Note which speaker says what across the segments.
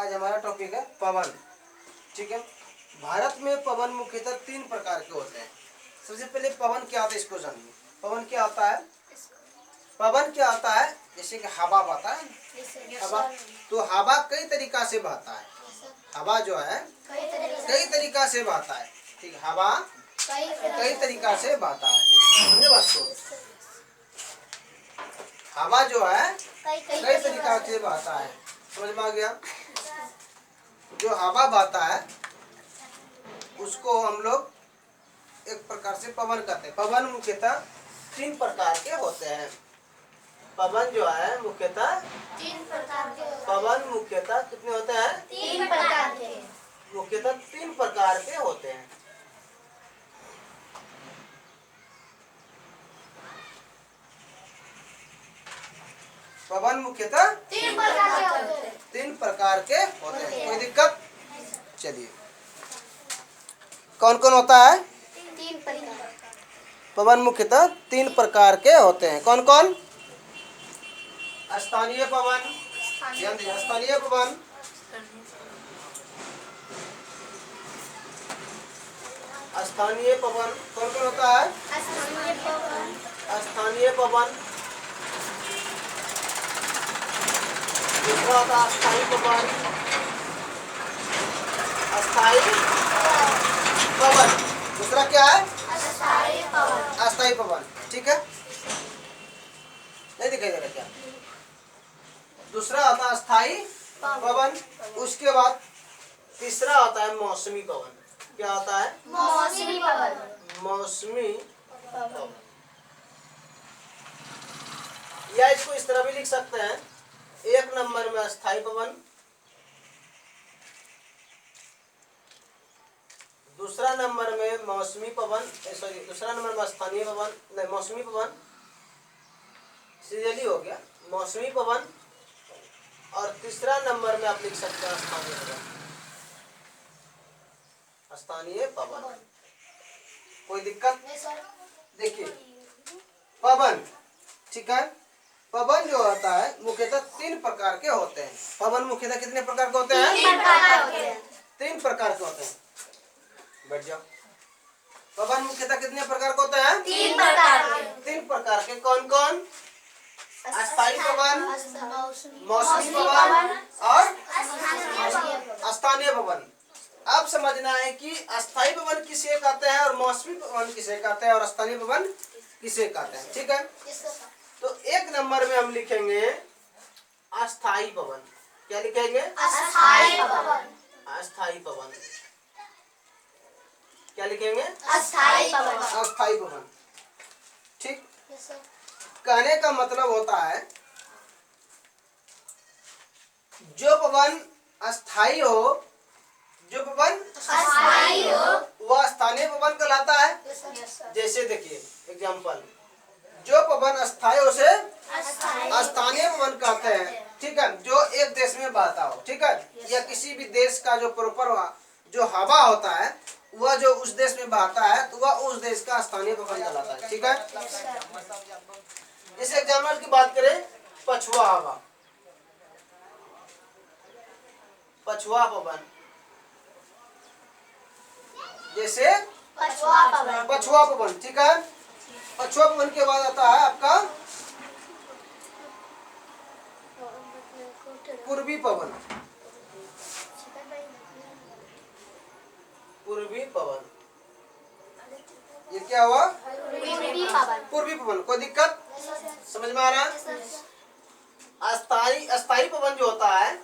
Speaker 1: आज हमारा टॉपिक है पवन। ठीक है, भारत में पवन मुख्यतः 3 प्रकार के होते हैं। सबसे पहले पवन क्या आता है इसको जानिए। पवन क्या आता है? पवन क्या आता है? जैसे कि हवा बहता है, हवा। तो हवा कई तरीका से बहता है। हवा जो है कई तरीका से बहता है। ठीक, हवा कई तरीका से बहता है। समझे बात को? हवा जो है कई तरीका से बहता है। समझ में आ गया? जो हवा बहता है उसको हम लोग एक प्रकार से पवन कहते हैं। पवन मुख्यतः 3 प्रकार के होते हैं। पवन जो है मुख्यतः
Speaker 2: 3 प्रकार के।
Speaker 1: पवन मुख्यतः कितने होते हैं?
Speaker 2: 3 प्रकार के।
Speaker 1: मुख्यतः 3 प्रकार के होते हैं। पवन मुख्यतः
Speaker 2: 3 प्रकार के होते हैं।
Speaker 1: 3 प्रकार के होते हैं। कोई दिक्कत? चलिए, कौन कौन होता है?
Speaker 2: 3 प्रकार।
Speaker 1: पवन मुख्यतः 3 प्रकार के होते हैं। कौन कौन? स्थानीय पवन, ध्यान दीजिए, स्थानीय पवन, स्थानीय पवन कौन कौन होता है?
Speaker 2: स्थानीय पवन।
Speaker 1: स्थानीय पवन, दूसरा होता है अस्थायी पवन, अस्थायी पवन, दूसरा क्या है?
Speaker 2: अस्थायी पवन।
Speaker 1: अस्थायी पवन। ठीक है, नहीं दिखाई दे रहा क्या? दूसरा आता है अस्थायी पवन। उसके बाद तीसरा आता है मौसमी पवन। क्या आता है?
Speaker 2: मौसमी पवन।
Speaker 1: मौसमी पवन। या इसको इस तरह भी लिख सकते हैं, 1 नंबर में अस्थायी पवन, दूसरा नंबर में मौसमी पवन, सॉरी दूसरा नंबर में स्थानीय पवन, नहीं मौसमी पवन, सीरियली हो गया मौसमी पवन, और तीसरा नंबर में आप लिख सकते हैं स्थानीय पवन। स्थानीय पवन, कोई दिक्कत? देखिए पवन, ठीक है, पवन जो होता है मुख्यतः 3 प्रकार के होते हैं। पवन मुख्यतः कितने प्रकार के होते हैं?
Speaker 2: 3 प्रकार के होते हैं।
Speaker 1: 3 प्रकार के होते हैं। बैठ जाओ। पवन मुख्यतः कितने प्रकार के होते हैं?
Speaker 2: 3 प्रकार के।
Speaker 1: 3 प्रकार के। कौन कौन? अस्थायी पवन, मौसमी
Speaker 2: पवन
Speaker 1: पवन और
Speaker 2: स्थानीय पवन।
Speaker 1: स्थानीय पवन। अब समझना है कि अस्थायी पवन किसे कहते हैं और मौसमी पवन किसे कहते हैं और स्थानीय पवन किसे कहते हैं। ठीक है, तो 1 नंबर में हम लिखेंगे अस्थायी पवन। क्या लिखेंगे?
Speaker 2: अस्थायी पवन।
Speaker 1: अस्थायी पवन। क्या लिखेंगे?
Speaker 2: अस्थायी पवन।
Speaker 1: अस्थायी पवन। ठीक, कहने का मतलब होता है जो पवन अस्थायी हो, जो पवन
Speaker 2: अस्थायी हो,
Speaker 1: वह स्थानीय पवन कहलाता है। जैसे देखिए एग्जांपल, जो पवन अस्थायी हो उसे स्थानीय पवन कहते हैं। ठीक है, जो एक देश में बहता हो, ठीक है, या किसी भी देश का जो प्रॉपर जो हवा होता है वह जो उस देश में बहता है तो वह उस देश का स्थानीय पवन कहलाता है। ठीक है, इस एग्जाम्पल की बात करें, पछुआ हवा, पछुआ पवन, जैसे
Speaker 2: पछुआ पवन।
Speaker 1: पछुआ पवन। ठीक है, पछुआ पवन के बाद आता है आपका पूर्वी पवन। पूर्वी पवन, ये क्या हुआ?
Speaker 2: पूर्वी पवन।
Speaker 1: पूर्वी पवन। कोई दिक्कत? समझ में आ रहा है? अस्थायी पवन जो होता है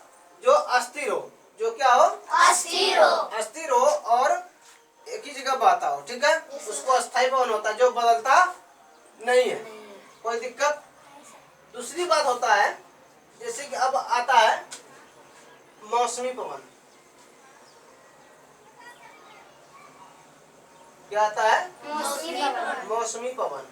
Speaker 1: जो अस्थिर हो, जो क्या हो?
Speaker 2: अस्थिर हो।
Speaker 1: अस्थिर हो और एक ही जगह बहता हो। ठीक है, उसको अस्थायी पवन होता है, जो बदलता नहीं है। कोई दिक्कत? दूसरी बात होता है, जैसे कि अब आता है मौसमी पवन। क्या आता है?
Speaker 2: मौसमी पवन।
Speaker 1: मौसमी पवन।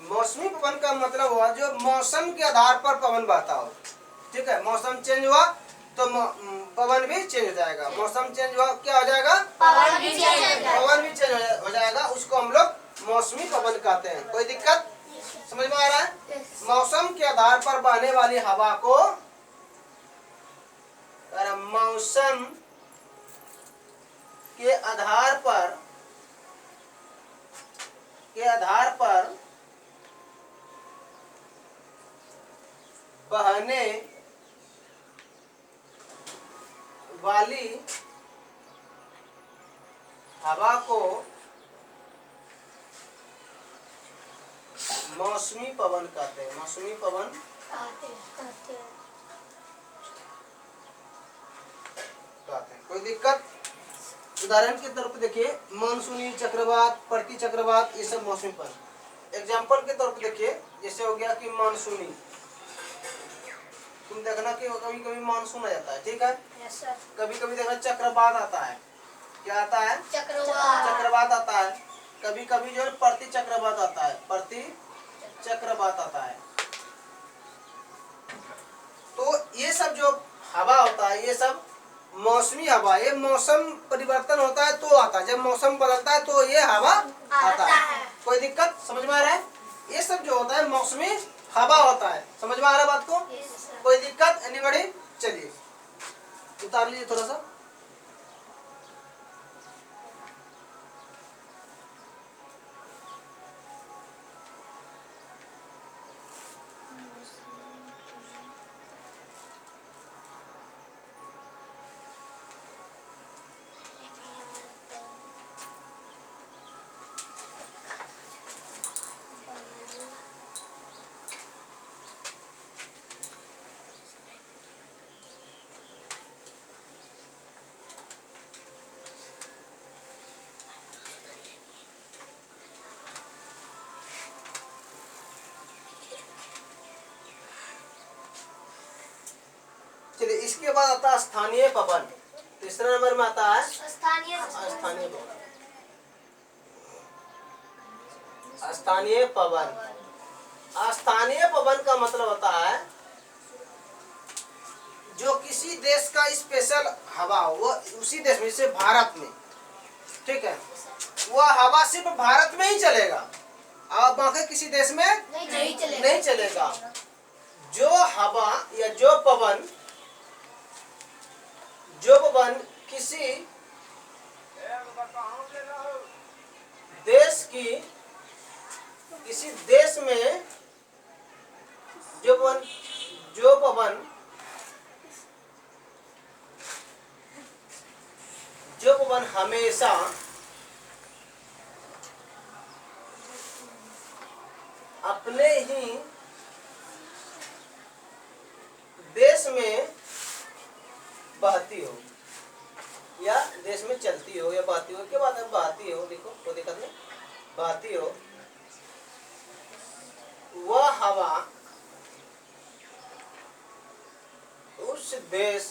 Speaker 1: मौसमी पवन का मतलब हुआ जो मौसम के आधार पर पवन बहता हो। ठीक है, मौसम चेंज हुआ तो पवन भी चेंज हो जाएगा। मौसम चेंज हुआ क्या हो जाएगा?
Speaker 2: पवन भी चेंज हो जाएगा।
Speaker 1: पवन भी चेंज हो जाएगा। उसको हम लोग मौसमी पवन कहते हैं। कोई दिक्कत? समझ में आ रहा है? मौसम के आधार पर बहने वाली हवा को और मौसम के आधार पर बहने वाली हवा को मौसमी पवन कहते हैं। मौसमी पवन कहते हैं। कोई दिक्कत? उदाहरण के तौर पर देखिए, मानसूनी, चक्रवात, प्रति चक्रवात, ये सब मौसमी पवन। एग्जाम्पल के तौर पर देखिए, जैसे हो गया कि मानसूनी, तुम देखना कि कभी कभी मानसून आ जाता है, ठीक है। कभी कभी देखना चक्रवात आता है। क्या आता है? चक्रवात आता है। कभी कभी जो है प्रति चक्रवात आता है। प्रति चक्रवात आता है। तो ये सब जो हवा होता है, ये सब मौसमी हवा, ये मौसम परिवर्तन होता है तो आता है। जब मौसम बदलता है तो ये हवा आता है। कोई दिक्कत? समझ में आ रहा है? ये सब जो होता है मौसमी हवा होता है। समझ में आ रहा है बात को? कोई दिक्कत? एनीबॉडी? चलिए उतार लीजिए थोड़ा सा। चलिए, इसके बाद आता है स्थानीय पवन। तीसरे नंबर में आता है स्थानीय पवन। स्थानीय पवन। स्थानीय पवन का मतलब होता है जो किसी देश का स्पेशल हवा हो, वो उसी देश में, जैसे भारत में, ठीक है, वह हवा सिर्फ भारत में ही चलेगा और बाकी किसी देश में नहीं चलेगा। जो हवा या जो पवन किसी देश में जो पवन हमेशा अपने ही देश में बहती हो या देश में चलती हो या बहती हो, क्या बात है? बहती हो, देखो कोई दिक्कत नहीं, बहती हो, वह हवा उस देश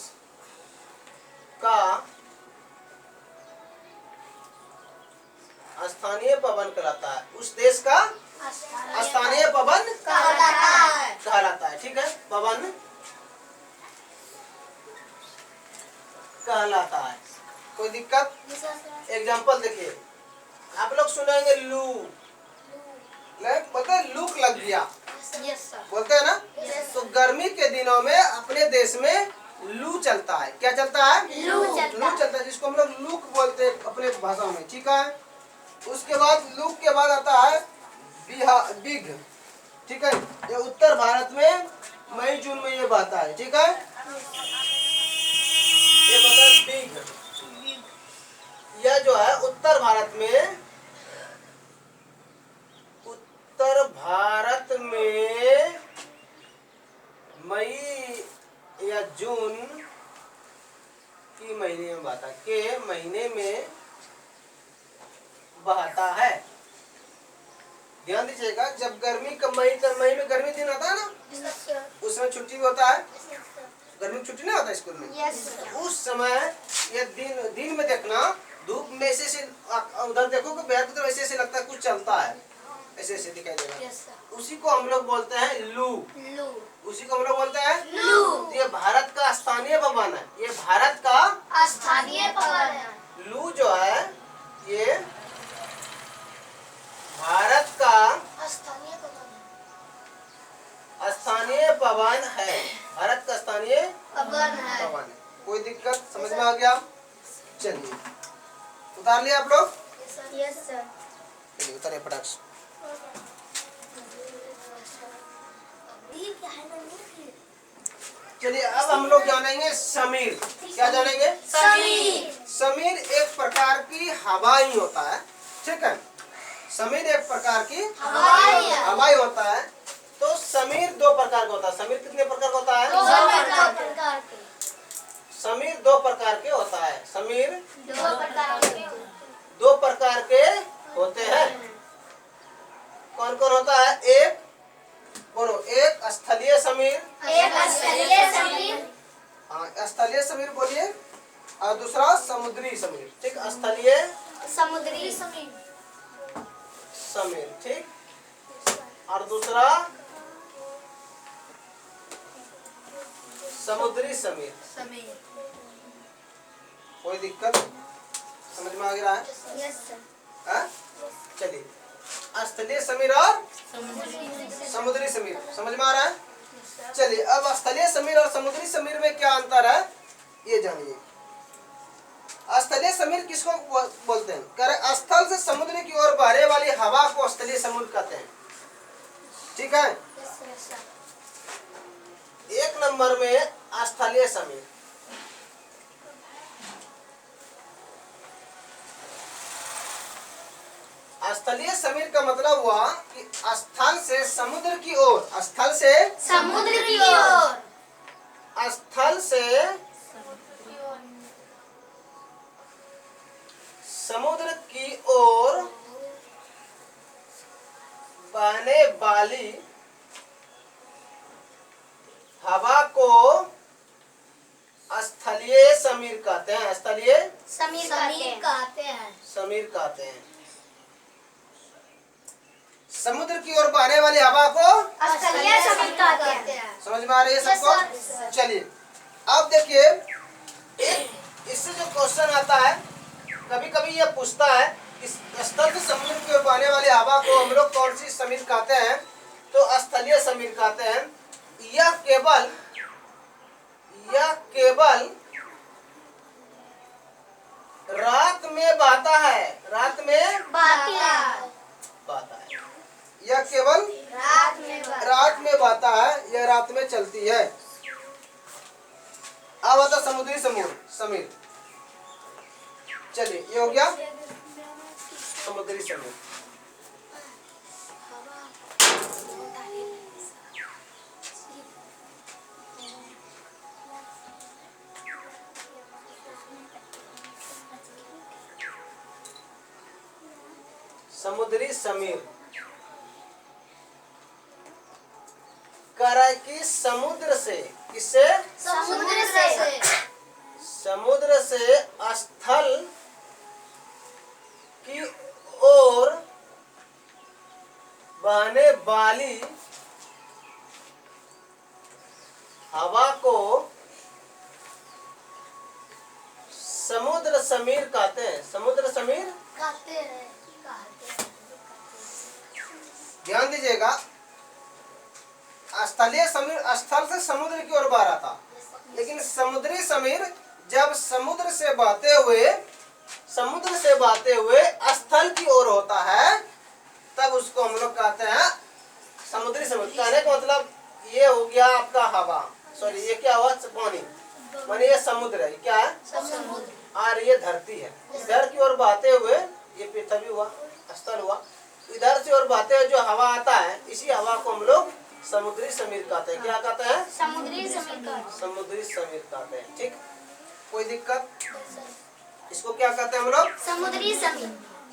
Speaker 1: का स्थानीय पवन कहलाता है। उस देश का स्थानीय पवन कहलाता है, ठीक है। पवन कहलाता है। कोई दिक्कत? एग्जाम्पल देखिए, आप लोग सुनेंगे लू, बोलते हैं लूक लग गया, बोलते हैं ना। तो गर्मी के दिनों में अपने देश में लू चलता है। क्या चलता है? लू चलता है, जिसको हम लोग लूक बोलते हैं अपने भाषा में, ठीक है। उसके बाद लूक के बाद आता है बिग, ठीक है। ये उत्तर भारत में मई जून में ये बहता है, ठीक है। ये बता बिग, यह जो है उत्तर भारत में मई या जून की महीने में बहता, के महीने में बहता है। ध्यान दीजिएगा, जब मई में गर्मी दिन आता है ना, उसमें छुट्टी होता है, गर्मी छुट्टी नहीं होता स्कूल में। उस समय ये दिन में देखना, धूप में ऐसे उधर देखो कि बिहार की तरफ ऐसे लगता है कुछ चलता है, ऐसे दिखाई देगा। उसी को हम लोग बोलते हैं लू। उसी को हम लोग बोलते हैं लू। तो ये भारत का स्थानीय पवन है। ये भारत का स्थानीय पवन है। लू जो है ये भारत का स्थानीय पवन है। भारत का स्थानीय पवन है। कोई दिक्कत? समझ में आ गया? चलिए उतार लिया आप लोग?
Speaker 2: Yes sir.
Speaker 1: चलिए उतारे फटाक से। चलिए अब हम लोग जानेंगे समीर। क्या जानेंगे?
Speaker 2: समीर।
Speaker 1: समीर एक प्रकार की हवाई होता है, ठीक है। समीर एक प्रकार की हवाई होता है। तो समीर दो प्रकार का होता है। समीर कितने प्रकार का होता है?
Speaker 2: प्रकार के।
Speaker 1: समीर दो प्रकार के होता है। समीर
Speaker 2: दो प्रकार के।
Speaker 1: दो प्रकार के होते हैं। कौन कौन होता है? एक बोलो, एक स्थलीय समीर।
Speaker 2: एक स्थलीय समीर।
Speaker 1: हाँ स्थलीय समीर बोलिए। और दूसरा समुद्री समीर, ठीक। स्थलीय
Speaker 2: समुद्री समीर।
Speaker 1: समीर, ठीक। और दूसरा समुद्री समीर। कोई दिक्कत? समझ में आ गया है?
Speaker 2: Yes sir.
Speaker 1: हाँ? चलिए स्थलीय समीर और समुद्री समीर समझ में आ रहा है? चलिए अब स्थलीय समीर और समुद्री समीर में क्या अंतर है ये जानिए। स्थलीय समीर किसको बोलते हैं? कह रहे स्थल से समुद्र की ओर बहने वाली हवा को स्थलीय समीर कहते हैं, ठीक है। एक नंबर में स्थलीय समीर। स्थलीय समीर का मतलब हुआ कि स्थल से समुद्र की ओर, स्थल से
Speaker 2: समुद्र की ओर,
Speaker 1: स्थल से समुद्र की ओर बहने वाली हवा को स्थलीय समीर कहते हैं। स्थलीय
Speaker 2: समीर कहते हैं।
Speaker 1: समीर कहते हैं। समुद्र की ओर बहने वाली हवा को
Speaker 2: स्थलीय समीर कहते हैं।
Speaker 1: समझ में आ रही है सबको? चलिए अब देखिए, इससे जो क्वेश्चन आता है, कभी कभी ये पूछता है इस स्थल से समुद्र की ओर बहने वाली हवा को हम लोग कौन सी समीर कहते हैं? तो स्थलीय समीर कहते हैं। यह केवल रात में बहता है। रात में बहता है। यह केवल रात में बहता है। यह रात में चलती है। अब आता समुद्री समीर। चलिए ये हो गया समुद्री समीर। समुद्री समीर कह रहा है कि समुद्र से, किससे? समुद्र से स्थल की ओर बहने वाली हवा को समुद्र समीर कहते हैं। समुद्र समीर ध्यान दीजिएगा। स्थलीय समीर स्थल से समुद्र की ओर बह रहा था, लेकिन समुद्री समीर जब समुद्र से बहते हुए स्थल की ओर होता है, तब उसको हम लोग कहते हैं समुद्री समीर। कहने का मतलब ये हो गया आपका हवा, सॉरी ये क्या हुआ? पानी, माने ये समुद्र है। क्या है? और ये धरती है। इधर की ओर बहते हुए ये पृथ्वी हुआ, स्थल हुआ। इधर से और बहते हुए जो हवा आता है, इसी हवा को हम लोग समुद्री समीर कहते हैं। क्या कहते हैं?
Speaker 2: समुद्री समीर।
Speaker 1: समुद्री समीर कहते हैं, ठीक। कोई दिक्कत? इसको क्या कहते हैं हम लोग?
Speaker 2: समुद्री समीर।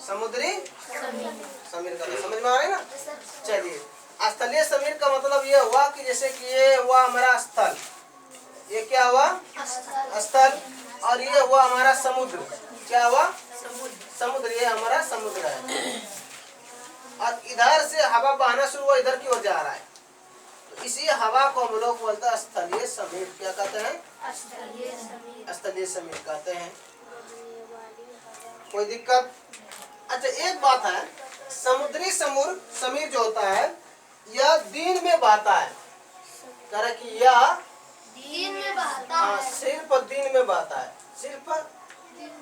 Speaker 1: समुद्री समीर कहते हैं। समझ में आ रही है ना? चलिए स्थलीय समीर का मतलब ये हुआ कि जैसे कि ये हुआ हमारा स्थल, ये क्या हुआ? स्थल। और ये हुआ हमारा समुद्र। क्या हुआ? समुद्र। ये हमारा समुद्र है। और इधर से हवा बहना शुरू हुआ, इधर की ओर जा रहा है, तो इसी हवा को हम लोग बोलते हैं स्थलीय समीर। क्या कहते हैं? स्थलीय समीर कहते हैं। कोई दिक्कत? अच्छा एक बात है, समुद्री समीर जो होता है यह दिन में बहता है। कह रहा कि यह
Speaker 2: दिन में बहता
Speaker 1: हाँ,
Speaker 2: है।
Speaker 1: सिर्फ दिन में बहता है, सिर्फ
Speaker 2: दिन में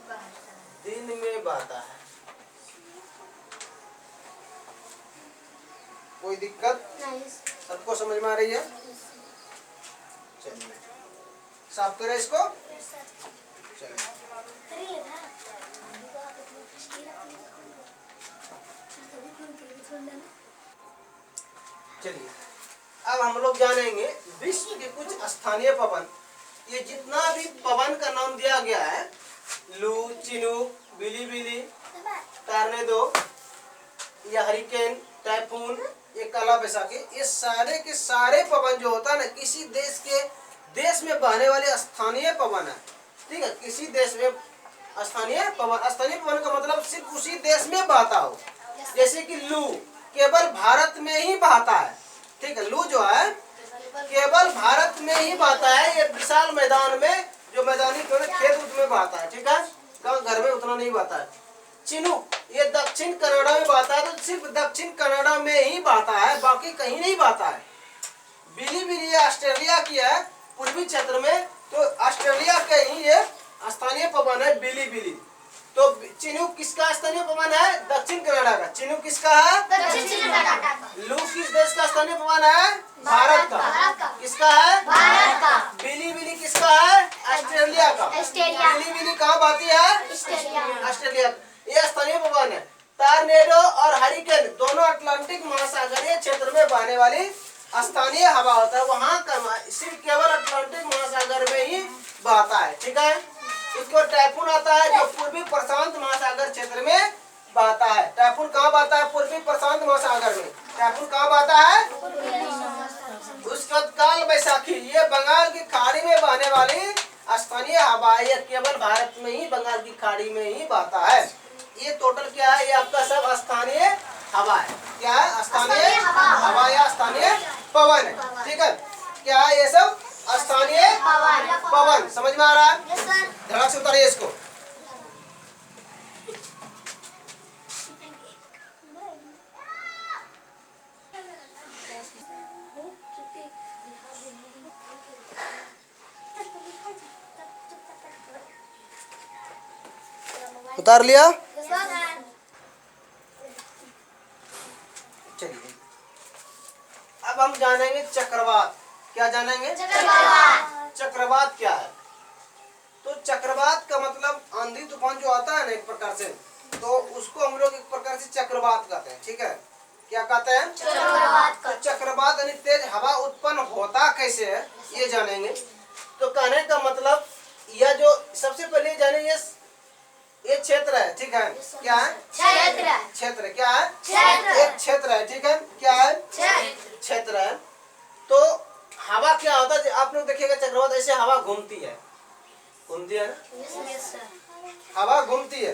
Speaker 2: बहता है।
Speaker 1: दिन में बहता है। कोई दिक्कत?
Speaker 2: नहीं।
Speaker 1: सबको समझ में आ रही है? चलिए साफ करें इसको। चलिए चलिए अब हम लोग जानेंगे विश्व के कुछ स्थानीय पवन। ये जितना भी पवन का नाम दिया गया है, लू, चिनूक, बिलीबिली, टॉर्नेडो या हरिकेन, टाइफून, ये काला बैसाखी, ये सारे के सारे पवन जो होता है ना, किसी देश में बहने वाले स्थानीय पवन है। ठीक है, किसी देश में स्थानीय पवन का मतलब सिर्फ उसी देश में बहता हो। जैसे कि लू केवल भारत में ही बहता है। ठीक है, लू जो है केवल भारत में ही बहता है। ये विशाल मैदान में, जो मैदानी खेत में बहता है। ठीक है, गाँव घर में उतना नहीं बहता है। चिनूक ये दक्षिण कनाडा में बहता है, तो सिर्फ दक्षिण कनाडा में ही बहता है, बाकी कहीं नहीं बहता है। बिलीबिली ऑस्ट्रेलिया की है, पूर्वी क्षेत्र में, तो ऑस्ट्रेलिया के ही ये स्थानीय पवन है बिलीबिली। तो चिनूक किसका स्थानीय पवन है? दक्षिण कनाडा का। चिनूक किसका है?
Speaker 2: दक्षिण कनाडा।
Speaker 1: लू किस देश का स्थानीय पवन है? भारत का। किसका है?
Speaker 2: भारत का।
Speaker 1: बिलीबिली किसका है? ऑस्ट्रेलिया का।
Speaker 2: ऑस्ट्रेलिया।
Speaker 1: बिलीबिली कहाँ बहती है?
Speaker 2: ऑस्ट्रेलिया।
Speaker 1: ऑस्ट्रेलिया। ये स्थानीय पवन है। टॉर्नेडो और हरिकेन दोनों अटलांटिक महासागरीय क्षेत्र में बहने वाली स्थानीय हवा होता है। वहाँ का सिर्फ केवल अटलांटिक महासागर में ही बहता है। ठीक है, इसको टाइफून आता है जो पूर्वी प्रशांत महासागर क्षेत्र में बहता है। टाइफून कहाँ बहता है? पूर्वी प्रशांत महासागर में। टाइफून कहाँ बहता है? उसका काल बैसाखी ये बंगाल की खाड़ी में बहने वाली स्थानीय हवा, ये केवल भारत में ही बंगाल की खाड़ी में ही बहता है। ये टोटल क्या है? ये आपका सब स्थानीय हवा है। क्या है? स्थानीय हवा या स्थानीय पवन है। ठीक है, क्या है? ये सब स्थानीय पवन। समझ में आ रहा है? ध्यान से उतारिए इसको। उतार लिया? चलिए अब हम जानेंगे चक्रवात। क्या जानेंगे? चक्रवात क्या है? तो चक्रवात का मतलब आंधी तूफान जो आता है ना एक प्रकार से, तो उसको हम लोग एक प्रकार से चक्रवात कहते हैं। ठीक है, क्या कहते हैं?
Speaker 2: चक्रवात।
Speaker 1: तो चक्रवात यानी तेज हवा उत्पन्न होता कैसे है ये जानेंगे। तो कहने का मतलब यह जो सबसे पहले जाने ये क्षेत्र है। ठीक है, क्या है? क्षेत्र क्या है? एक क्षेत्र है। ठीक है, क्या है? क्षेत्र है। तो हवा क्या होता है? आप लोग देखिएगा चक्रवात ऐसे हवा घूमती है ना, हवा घूमती है।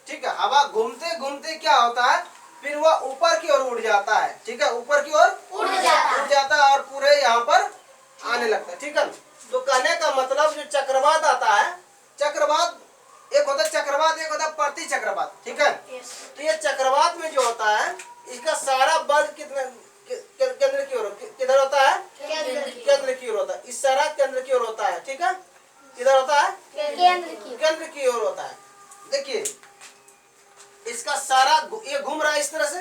Speaker 1: ठीक है, हवा घूमते घूमते क्या होता है, फिर वह ऊपर की ओर उड़ जाता है। ठीक है, ऊपर की ओर उड़ जाता है और पूरे यहाँ पर आने लगता है। ठीक है, तो कहने का मतलब जो चक्रवात आता है, चक्रवात एक होता है चक्रवात, एक होता है प्रति चक्रवात। ठीक है, तो ये चक्रवात में जो होता है इसका सारा बल कितना केंद्र की ओर, किधर होता है? केंद्र की ओर होता है। इस सारा केंद्र की ओर होता है। ठीक है, किधर होता है? केंद्र की ओर होता है। देखिए इसका सारा ये घूम रहा है इस तरह से।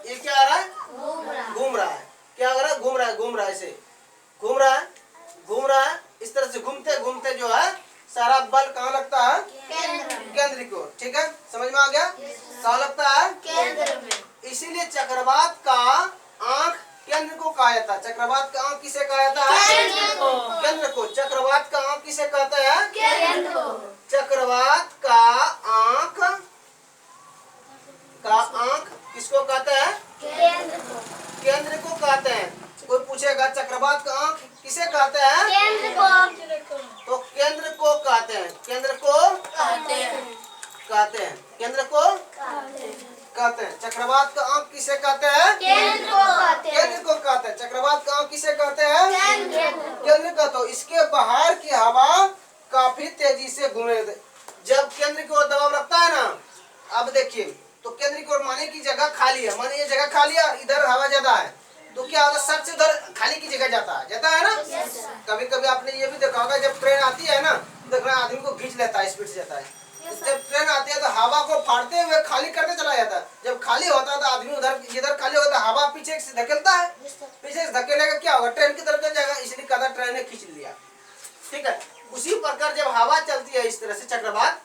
Speaker 1: ये क्या आ रहा है? घूम रहा है। क्या कर रहा है? घूम रहा है ऐसे घूम रहा है इस तरह से। घूमते घूमते जो है सारा बल कहाँ लगता है? केंद्र की ओर। ठीक है, समझ में आ गया? कहाँ लगता है?
Speaker 2: केंद्र में।
Speaker 1: इसीलिए चक्रवात का आंख केंद्र को कहा जाता है। चक्रवात का आंख किसे कहा जाता है? केंद्र को। चक्रवात का आंख किसे कहते हैं? चक्रवात का आंख किसको कहते हैं? केंद्र को कहते हैं। कोई पूछेगा चक्रवात का आंख किसे कहते हैं? तो केंद्र को कहते हैं। केंद्र को कहते हैं। चक्रवात का आंख किसे कहते हैं? केंद्र को कहते हैं। चक्रवात का आंख किसे कहते हैं? केंद्र का। तो इसके बाहर की हवा काफी तेजी से घूमे। जब केंद्र की ओर दबाव लगता है ना, अब देखिए तो केंद्र की ओर माने की जगह खाली है, माने ये जगह खाली है, इधर हवा ज्यादा है, तो क्या होता है, सर से उधर खाली की जगह जाता है ना। कभी कभी आपने ये भी देखा होगा, जब ट्रेन आती है ना, देखना आदमी को खींच लेता है, स्पीड से जाता है। जब ट्रेन आती है तो हवा को फाड़ते हुए खाली करते चला जाता है। जब खाली होता है तो आदमी उधर, जिधर खाली होता है हवा पीछे से धकेलता है, पीछे से धकेलेगा क्या होगा, ट्रेन की तरफ चल जाएगा, इसलिए कहता ट्रेन ने खींच लिया। ठीक है, उसी प्रकार जब हवा चलती है इस तरह से चक्रवात,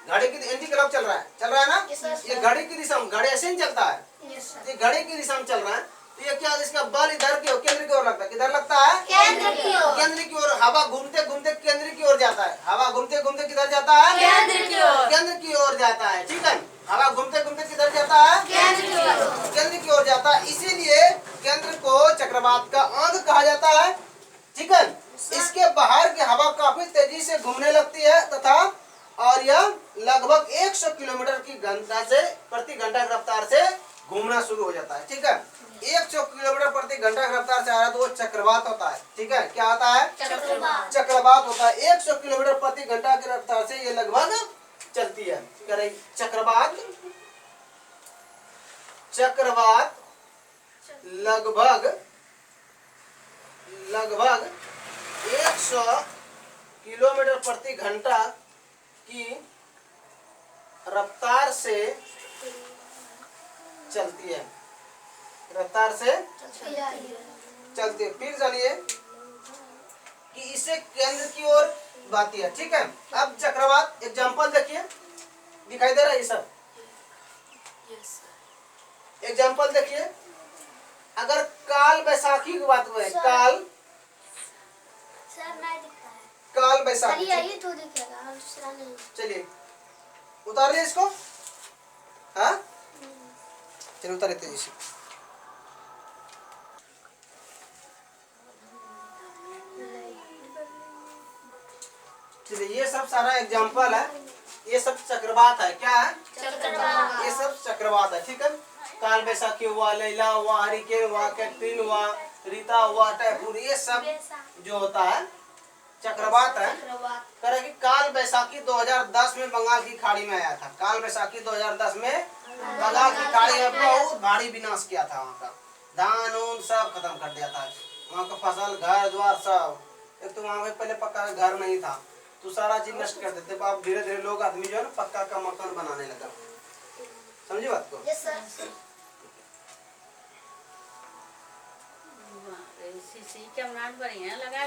Speaker 1: घड़ी की एंटी क्लॉक चल रहा है ना, ये घड़ी की दिशा में, घड़ी ऐसे ही चलता है, ये घड़ी की दिशा में चल रहा है, तो ये क्या, इसका बल इधर की ओर, केंद्र की ओर लगता है। किधर लगता है,
Speaker 2: केंद्र की ओर।
Speaker 1: केंद्र की ओर। हवा घूमते घूमते केंद्र की ओर जाता है, हवा घूमते घूमते किधर जाता है,
Speaker 2: केंद्र की ओर।
Speaker 1: केंद्र की ओर जाता है। ठीक है, हवा घूमते घूमते किधर जाता है,
Speaker 2: केंद्र की ओर।
Speaker 1: केंद्र की ओर जाता है, इसीलिए केंद्र को चक्रवात का अंग कहा जाता है। ठीक है, इसके बाहर की हवा काफी तेजी से घूमने लगती है तथा और यह लगभग 100 किलोमीटर की घंटा से प्रति घंटा की रफ्तार से घूमना शुरू हो जाता है। ठीक है, 100 किलोमीटर प्रति घंटा की रफ्तार से आ रहा है तो वो चक्रवात होता है। ठीक है, क्या होता है,
Speaker 2: चक्रवात।
Speaker 1: चक्रवात होता है। 100 किलोमीटर प्रति घंटा की रफ्तार से ये लगभग चलती है। कह रही चक्रवात, चक्रवात लगभग 100 किलोमीटर प्रति घंटा की रफ्तार से चलती है, रफ्तार से चलती है। फिर चलिए कि इसे केंद्र की ओर बहती है। ठीक है, अब चक्रवात एग्जांपल देखिए, दिखाई दे रहा है ये सब। एग्जांपल देखिए, अगर काल बैसाखी की बात करें, काल बैसाखी,
Speaker 2: तो दिखेगा, दूसरा नहीं।
Speaker 1: चलिए उतार लिया इसको, हाँ चलिए उतार लेते हैं इसे। चलिए ये सब सारा एग्जांपल है, ये सब चक्रवात है। क्या है,
Speaker 2: चक्रवात।
Speaker 1: ये सब चक्रवात है। ठीक है, काल बैसाखी हुआ, लैला हुआ, हरिकेन हुआ, कैटरीन हुआ, रीता हुआ, टाइफून, ये सब जो होता है चक्रवात है। कह कि काल बैसाखी 2010 में बंगाल की खाड़ी में आया था। काल बैसाखी 2010 में बंगाल की खाड़ी में बहुत भारी विनाश किया था। वहाँ का धान उन सब खत्म कर दिया था, वहाँ का फसल, घर द्वार सब। एक तो वहाँ पे पहले पक्का घर नहीं था, तो सारा चीज नष्ट कर देते। अब धीरे धीरे लोग आदमी जो है ना पक्का का मकान बनाने लगा। समझी बात को।
Speaker 3: सीसी कैमरा बढ़िया लगा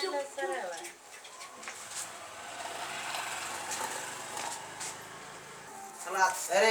Speaker 1: अरे